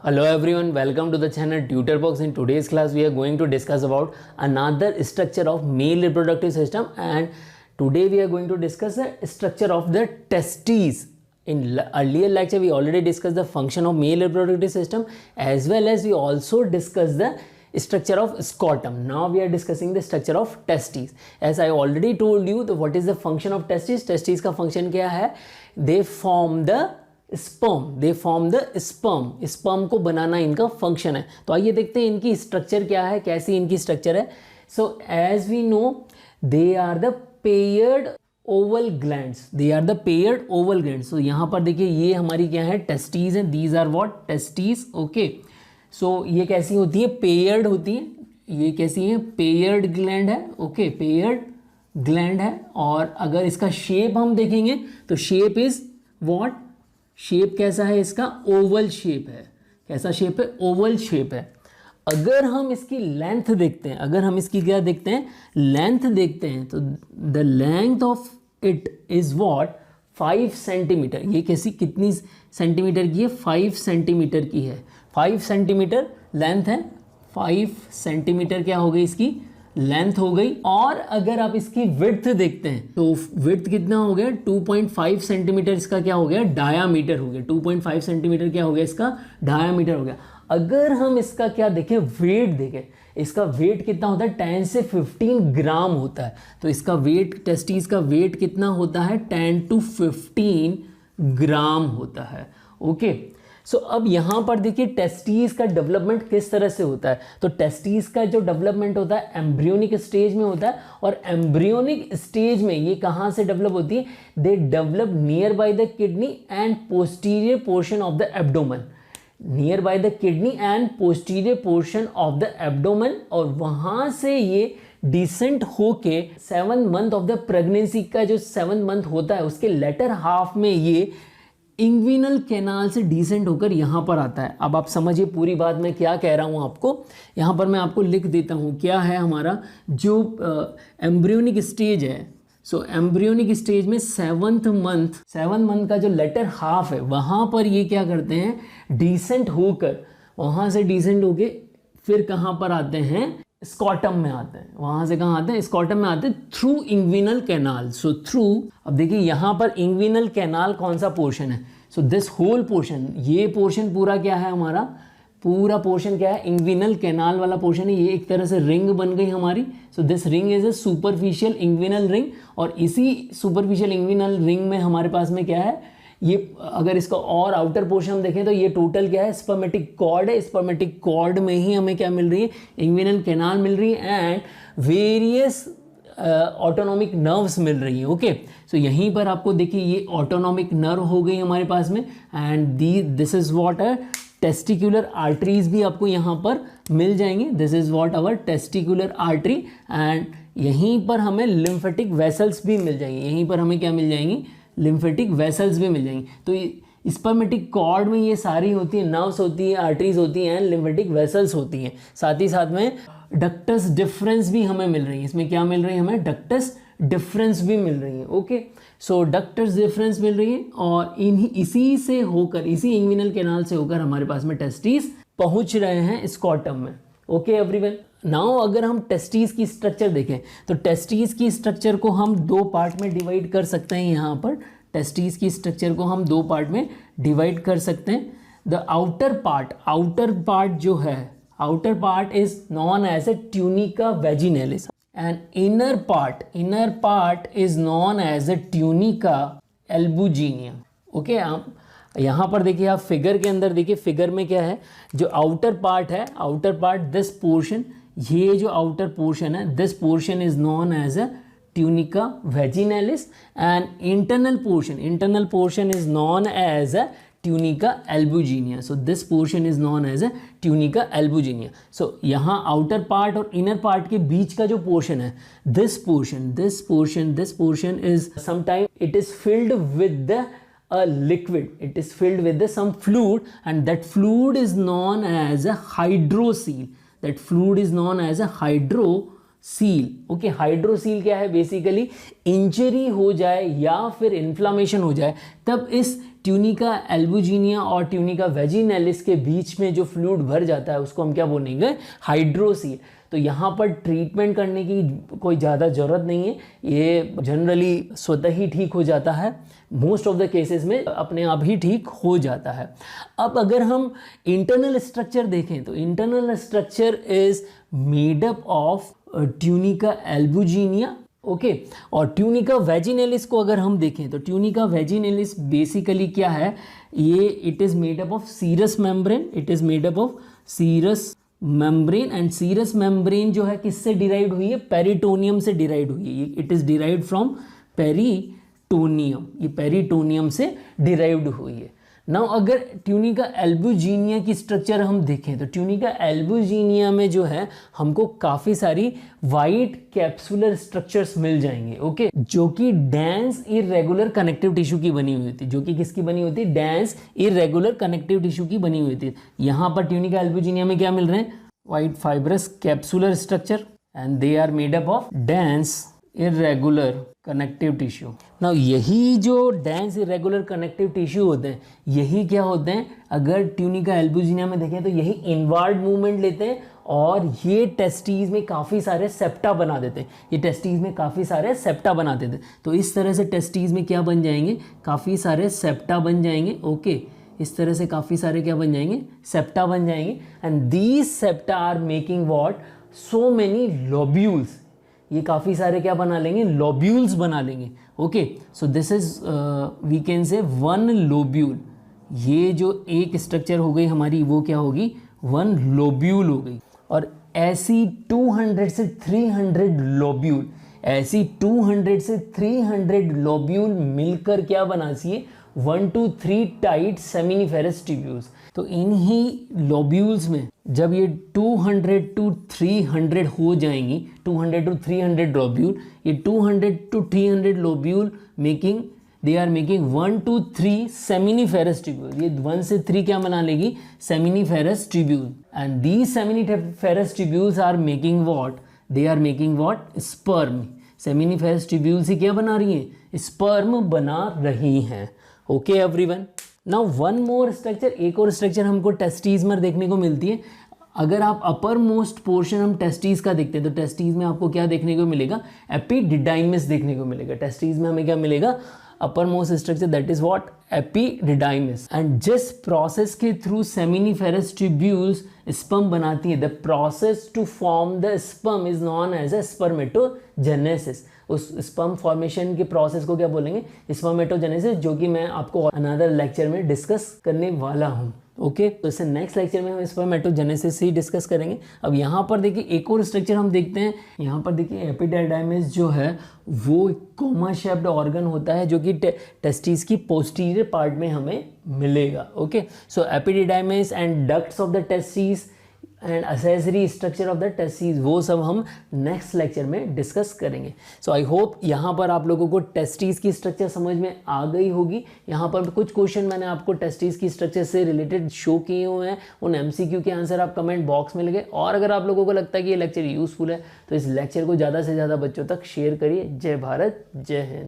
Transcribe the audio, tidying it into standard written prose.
Hello everyone, welcome to the channel TutorBox. In today's class we are going to discuss about another structure of male reproductive system, and today we are going to discuss the structure of the testes. In earlier lecture we already discussed the function of male reproductive system, as well as we also discussed the structure of scrotum. Now we are discussing the structure of testes. As I already told you, what is the function of testes? Testes का function क्या है? They form the sperm को बनाना इनका function है. तो आइए देखते हैं इनकी स्ट्रक्चर क्या है, कैसी इनकी स्ट्रक्चर है. So as we know they are the paired oval glands. So यहाँ पर देखिए ये हमारी क्या है, टेस्टीज हैं. These are what, testes. Okay, so ये कैसी होती है, पेयर्ड होती है. ये कैसी है, पेयर्ड ग्लैंड है. ओके, पेयर्ड ग्लैंड है. और अगर इसका शेप हम देखेंगे तो शेप इज व्हाट, शेप कैसा है इसका, ओवल शेप है. कैसा शेप है, ओवल शेप है. अगर हम इसकी लेंथ देखते हैं, अगर हम इसकी क्या देखते हैं, लेंथ देखते हैं, तो the length of it is what, 5 centimetre. ये कैसी, कितनी सेंटीमीटर की है, 5 सेंटीमीटर की है. 5 सेंटीमीटर लेंथ है. 5 सेंटीमीटर क्या हो गई, इसकी लेंथ हो गई. और अगर आप इसकी विड्थ देखते हैं तो विड्थ कितना हो गया, 2.5 सेंटीमीटर इसका क्या हो गया, डायामीटर हो गया. 2.5 सेंटीमीटर क्या हो गया, इसका डायामीटर हो गया. अगर हम इसका क्या देखें, वेट देखें, इसका वेट कितना होता है, 10 से 15 ग्राम होता है. तो इसका वेट, टेस्टीज का वेट कितना होता है, 10 to 15 ग्राम होता है. ओके, सो अब यहाँ पर देखिए टेस्टीज का डेवलपमेंट किस तरह से होता है. तो टेस्टीज का जो डेवलपमेंट होता है एम्ब्रियोनिक स्टेज में होता है. और एम्ब्रियोनिक स्टेज में ये कहाँ से डेवलप होती है, they develop near by the kidney and posterior portion of the abdomen. Near by the kidney and posterior portion of the abdomen. और वहाँ से ये डिसेंट होके 7 मंथ ऑफ द प्रेगनेंसी का जो 7 मंथ होता है उसके लेटर हाफ में ये इंग्विनल कैनाल से डिसेंट होकर यहाँ पर आता है. अब आप समझिए पूरी बात मैं क्या कह रहा हूँ आपको. यहाँ पर मैं आपको लिख देता हूँ क्या है हमारा जो एम्ब्रियोनिक स्टेज है. सो एम्ब्रियोनिक स्टेज में 7 मंथ का जो लेटर हाफ है वहाँ पर ये क्या करते हैं, डिसेंट होकर, वहाँ से डिसेंट होके फिर कहाँ पर आते हैं, स्कॉटम में आते हैं. वहाँ से कहाँ आते हैं, स्कॉटम में आते हैं through inguinal canal. So through, अब देखिए यहाँ पर इंग्विनल कैनाल कौन सा पोर्शन है. सो दिस होल पोर्शन, ये पोर्शन पूरा क्या है हमारा, पूरा पोर्शन क्या है, इंग्विनल कैनाल वाला पोर्शन है. ये एक तरह से रिंग बन गई हमारी. So this ring is a superficial inguinal ring. और इसी सुपरफिशियल इंग्विनल रिंग में हमारे पास में क्या है, ये अगर इसका और आउटर पोर्शन हम देखें तो ये टोटल क्या है, स्पर्मेटिक कॉर्ड है. स्पर्मेटिक कॉर्ड में ही हमें क्या मिल रही है, इंग्विनल कैनाल मिल रही है एंड वेरियस ऑटोनॉमिक नर्व्स मिल रही है. ओके, सो यहीं पर आपको देखिए ये ऑटोनॉमिक नर्व हो गई हमारे पास में. एंड दिस इज व्हाट है, टेस्टिकुलर आर्टरीज भी आपको यहाँ पर मिल जाएंगे. This is what our testicular artery. And यहीं पर हमें लिम्फेटिक वेसल्स भी मिल जाएंगी. यहीं पर हमें क्या मिल जाएंगी, लिम्फेटिक वेसल्स भी मिल जाएंगी. तो स्पर्मेटिक कॉर्ड में ये सारी होती है, नर्व्स होती है, आर्टरीज होती हैं, लिम्फेटिक वेसल्स होती हैं. साथ ही साथ में डक्टस डिफरेंस भी हमें मिल रही है. इसमें क्या मिल रही है, हमें डक्टस डिफरेंस भी मिल रही है. ओके, सो डक्टस डिफरेंस मिल रही है. और इसी से होकर, इसी इंग्विनल कैनाल से होकर हमारे पास में टेस्टिस पहुंच रहे हैं स्कॉटम में. ओके एवरीवन, नाउ अगर हम टेस्टीज की स्ट्रक्चर देखें तो टेस्टीज की स्ट्रक्चर को हम 2 पार्ट में डिवाइड कर सकते हैं. यहाँ पर टेस्टीज की स्ट्रक्चर को हम 2 पार्ट में डिवाइड कर सकते हैं. द आउटर पार्ट जो है, outer part is known as a tunica vaginalis and inner part is known as a tunica albuginea. Okay, आप यहाँ पर देखिए, आप फिगर के अंदर देखिए, फिगर में क्या है, जो आउटर पार्ट है, आउटर पार्ट दिस पोर्शन, ये जो आउटर पोर्शन है, this portion is known as a tunica vaginalis. And internal portion is known as a tunica albuginea. So this portion is known as a tunica albuginea. So यहाँ outer part और inner part के बीच का जो portion है, this portion is sometime it is filled with the a liquid, it is filled with some fluid, and that fluid is known as a hydrocele. Seal. Okay, hydrocele क्या है, basically injury हो जाए या फिर inflammation हो जाए तब इस ट्यूनिका एल्बुजिनिया और ट्यूनिका वेजिनैलिस के बीच में जो फ्लूइड भर जाता है उसको हम क्या बोलेंगे, हाइड्रोसील। तो यहाँ पर ट्रीटमेंट करने की कोई ज़्यादा ज़रूरत नहीं है, ये जनरली स्वतः ही ठीक हो जाता है, मोस्ट ऑफ द केसेस में अपने आप ही ठीक हो जाता है। अब अगर हम इंटरनल स्ट्रक्चर देखें तो internal structure is made up of tunica albuginea, okay. और ट्यूनिका वेजिनैलिस को अगर हम देखें तो ट्यूनिका वेजिनैलिस बेसिकली क्या है, ये it is made up of serous membrane, it is made up of serous membrane. And serous membrane जो है किससे डिराइव्ड हुई है, पेरिटोनियम से डिराइव्ड हुई है, it is derived from peritoneum, ये पेरिटोनियम से डिराइव्ड हुई है। नाउ अगर ट्यूनिका एल्बुजिनिया की स्ट्रक्चर हम देखें तो ट्यूनिका एल्बुजिनिया में जो है हमको काफ़ी सारी वाइट कैप्सुलर स्ट्रक्चर्स मिल जाएंगे, ओके, जो कि डेंस इरेगुलर कनेक्टिव टिश्यू की बनी हुई थी, जो कि किसकी बनी हुई थी, डेंस इरेगुलर कनेक्टिव टिश्यू की बनी हुई थी। यहाँ पर ट्यूनिका एल्बुजिनिया में क्या मिल रहे हैं, white fibrous capsular structure and they are made up of dense irregular connective tissue. Now यही जो डेंस इरेगुलर कनेक्टिव टिश्यू होते हैं, यही क्या होते हैं, अगर ट्यूनिका एल्बुजिनिया में देखें तो यही इनवर्ड मूवमेंट लेते हैं और ये टेस्टीज में काफ़ी सारे सेप्टा बना देते हैं, ये टेस्टीज में काफ़ी सारे सेप्टा बना देते हैं। तो इस तरह से टेस्टीज में क्या बन जाएंगे, काफ़ी सारे सेप्टा बन जाएंगे, ओके, इस तरह से काफ़ी सारे क्या बन जाएंगे, सेप्टा बन जाएंगे। And these septa are making what, so many lobules, ये काफ़ी सारे क्या बना लेंगे, लोब्यूल्स बना लेंगे, okay. So this is we can say one lobule, ये जो एक स्ट्रक्चर हो गई हमारी वो क्या होगी, वन लोब्यूल हो गई। और ऐसी 200 से 300 लोब्यूल, ऐसी 200 से 300 लोब्यूल मिलकर क्या बना चाहिए, 1 to 3 टाइट सेमिनिफेरस ट्यूब्यूल्स। तो इन्हीं लोब्यूल्स में जब ये 200 to 300 हो जाएंगी, 200 to 300 लोब्यूल, ये 200 to 300 lobule making, they are making 1 to 3 seminiferous tubule. ये 1 से 3 क्या बना लेगी, seminiferous tubule. And these seminiferous tubules are making what, they are making what, sperm. Seminiferous tubules ही क्या बना रही हैं, स्पर्म बना रही हैं, okay everyone. Now one more structure, एक और स्ट्रक्चर हमको टेस्टीज में देखने को मिलती है। अगर आप अपर मोस्ट पोर्शन हम टेस्टीज का देखते हैं तो टेस्टीज में आपको क्या देखने को मिलेगा, एपिडिडाइमिस देखने को मिलेगा। टेस्टीज में हमें क्या मिलेगा, upper most structure, that is what, epididymis. And जिस प्रोसेस के थ्रू सेमिनिफेरस ट्यूब्यूल्स स्पर्म बनाती है, the process to form the sperm is known as a spermatogenesis. उस स्पर्म फॉर्मेशन के प्रोसेस को क्या बोलेंगे, स्पर्मेटोजेनेसिस, जो कि मैं आपको अनदर लेक्चर में डिस्कस करने वाला हूँ, ओके। तो इससे नेक्स्ट लेक्चर में हम स्पर्मेटोजेनेसिस ही डिस्कस करेंगे। अब यहाँ पर देखिए एक और स्ट्रक्चर हम देखते हैं, यहाँ पर देखिए एपिडिडाइमिस जो है वो कोमा शेप्ड ऑर्गन होता है जो कि टेस्टिस की पोस्टीरियर पार्ट में हमें मिलेगा, okay. So epididymis and ducts of the testis and accessory structure of the testis, वो सब हम नेक्स्ट लेक्चर में डिस्कस करेंगे। सो आई होप यहाँ पर आप लोगों को टेस्टिस की स्ट्रक्चर समझ में आ गई होगी। यहाँ पर कुछ क्वेश्चन मैंने आपको टेस्टिस की स्ट्रक्चर से रिलेटेड शो किए हुए हैं, उन एमसीक्यू के आंसर आप कमेंट बॉक्स में लगे। और अगर आप लोगों को लगता है कि ये लेक्चर यूजफुल है तो इस लेक्चर को ज़्यादा से ज़्यादा बच्चों तक शेयर करिए। जय भारत, जय हिंद।